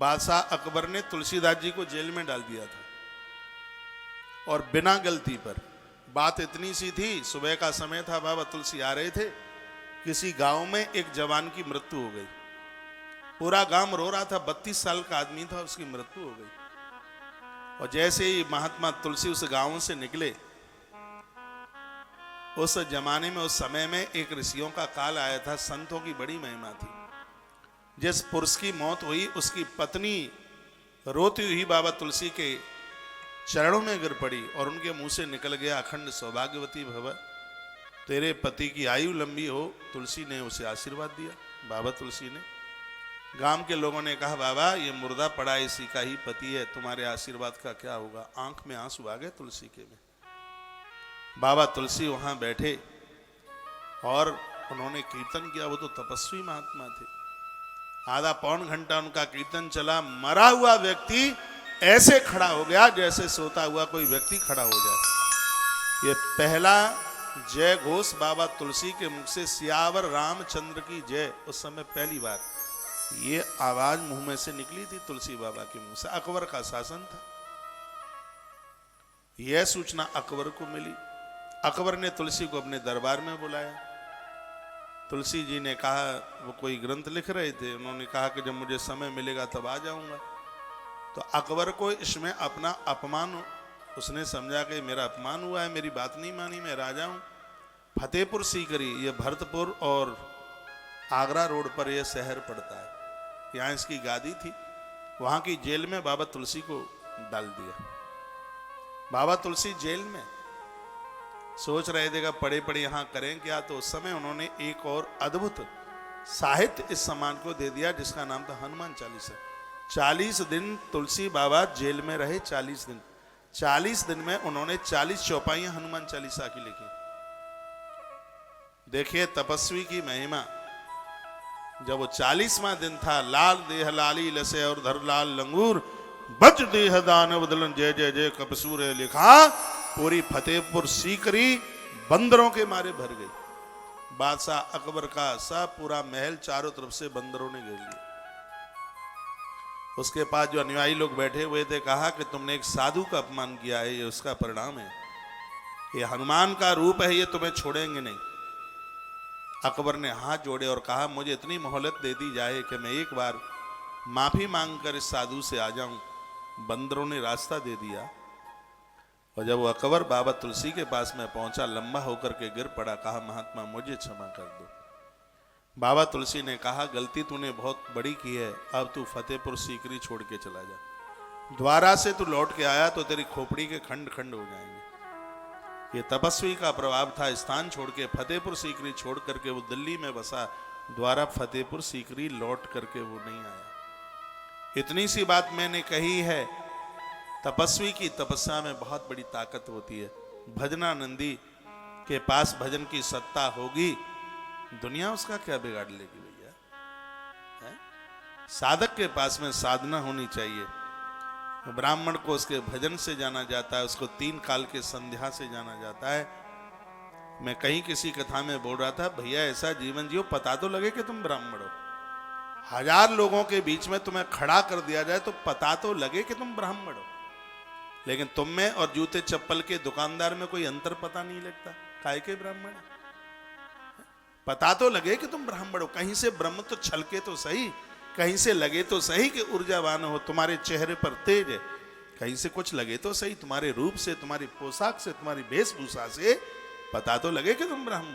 बादशाह अकबर ने तुलसीदास जी को जेल में डाल दिया था और बिना गलती पर। बात इतनी सी थी, सुबह का समय था, बाबा तुलसी आ रहे थे, किसी गांव में एक जवान की मृत्यु हो गई। पूरा गांव रो रहा था, 32 साल का आदमी था, उसकी मृत्यु हो गई। और जैसे ही महात्मा तुलसी उस गांव से निकले, उस जमाने में, उस समय में एक ऋषियों का काल आया था, संतों की बड़ी महिमा थी। जिस पुरुष की मौत हुई उसकी पत्नी रोती हुई बाबा तुलसी के चरणों में गिर पड़ी और उनके मुंह से निकल गया, अखंड सौभाग्यवती भव, तेरे पति की आयु लंबी हो। तुलसी ने उसे आशीर्वाद दिया, बाबा तुलसी ने। गांव के लोगों ने कहा, बाबा ये मुर्दा पड़ा है, इसी का ही पति है, तुम्हारे आशीर्वाद का क्या होगा। आंख में आंसू आ गए तुलसी के में। बाबा तुलसी वहां बैठे और उन्होंने कीर्तन किया। वो तो तपस्वी महात्मा थे। आधा पौन घंटा उनका कीर्तन चला। मरा हुआ व्यक्ति ऐसे खड़ा हो गया जैसे सोता हुआ कोई व्यक्ति खड़ा हो जाए। ये पहला जय घोष बाबा तुलसी के मुख से, सियावर रामचंद्र की जय, उस समय पहली बार ये आवाज मुंह में से निकली थी तुलसी बाबा के मुंह से। अकबर का शासन था। यह सूचना अकबर को मिली। अकबर ने तुलसी को अपने दरबार में बुलाया। तुलसी जी ने कहा, वो कोई ग्रंथ लिख रहे थे, उन्होंने कहा कि जब मुझे समय मिलेगा तब आ जाऊंगा। तो अकबर को इसमें अपना अपमान, उसने समझा कि मेरा अपमान हुआ है, मेरी बात नहीं मानी, मैं राजा हूं। फतेहपुर सीकरी, ये भरतपुर और आगरा रोड पर यह शहर पड़ता है, यहाँ इसकी गादी थी। वहां की जेल में बाबा तुलसी को डाल दिया। बाबा तुलसी जेल में सोच रहे थे कि पढ़े पढ़े यहां करें क्या। तो उस समय उन्होंने एक और अद्भुत साहित्य इस समाज को दे दिया, जिसका नाम था हनुमान चालीसा। 40 दिन तुलसी बाबा जेल में रहे। 40 दिन, 40 दिन में उन्होंने 40 चौपाइयां हनुमान चालीसा की लिखी। देखिए तपस्वी की महिमा। जब वो 40वां दिन था, लाल देह लाली लसे और धर लाल लंगूर, बज देह दानव दलन जय जय जय कपसूर लिखा। पूरी फतेहपुर सीकरी बंदरों के मारे भर गई। बादशाह अकबर का सब पूरा महल चारों तरफ से बंदरों ने घेर लिया। उसके पास जो अनुयायी लोग बैठे हुए थे, कहा कि तुमने एक साधु का अपमान किया है, ये उसका परिणाम है, ये हनुमान का रूप है, ये तुम्हें छोड़ेंगे नहीं। अकबर ने हाथ जोड़े और कहा, मुझे इतनी मोहलत दे दी जाए कि मैं एक बार माफी मांगकर इस साधु से आ जाऊं। बंदरों ने रास्ता दे दिया। और जब वो अकबर बाबा तुलसी के पास में पहुंचा, लंबा होकर के गिर पड़ा, कहा, महात्मा मुझे क्षमा कर दो। बाबा तुलसी ने कहा, गलती तूने बहुत बड़ी की है, अब तू फतेहपुर सीकरी छोड़ के चला जा। द्वारा से तू लौट के आया तो तेरी खोपड़ी के खंड खंड हो जाएंगे। ये तपस्वी का प्रभाव था। स्थान छोड़ के, फतेहपुर सीकरी छोड़ करके वो दिल्ली में बसा। द्वारा फतेहपुर सीकरी लौट करके वो नहीं आया। इतनी सी बात मैंने कही है, तपस्वी की तपस्या में बहुत बड़ी ताकत होती है। भजनानंदी के पास भजन की सत्ता होगी, दुनिया उसका क्या बिगाड़ लेगी भैया। साधक के पास में साधना होनी चाहिए। ब्राह्मण को उसके भजन से जाना जाता है, उसको 3 काल के संध्या से जाना जाता है। मैं कहीं किसी कथा में बोल रहा था, भैया ऐसा जीवन जियो पता तो लगे कि तुम ब्राह्मण हो। 1000 लोगों के बीच में तुम्हें खड़ा कर दिया जाए तो पता तो लगे कि तुम ब्राह्मण हो। लेकिन तुम में और जूते चप्पल के दुकानदार में कोई अंतर पता नहीं लगता। काहे के ब्राह्मण? पता तो लगे कि तुम ब्राह्मण हो। कहीं से ब्रह्म तो छलके तो सही, कहीं से लगे तो सही कि ऊर्जावान हो, तुम्हारे चेहरे पर तेज है। कहीं से कुछ लगे तो सही, तुम्हारे रूप से, तुम्हारी पोशाक से, तुम्हारी वेशभूषा से पता तो लगे कि तुम ब्राह्मण।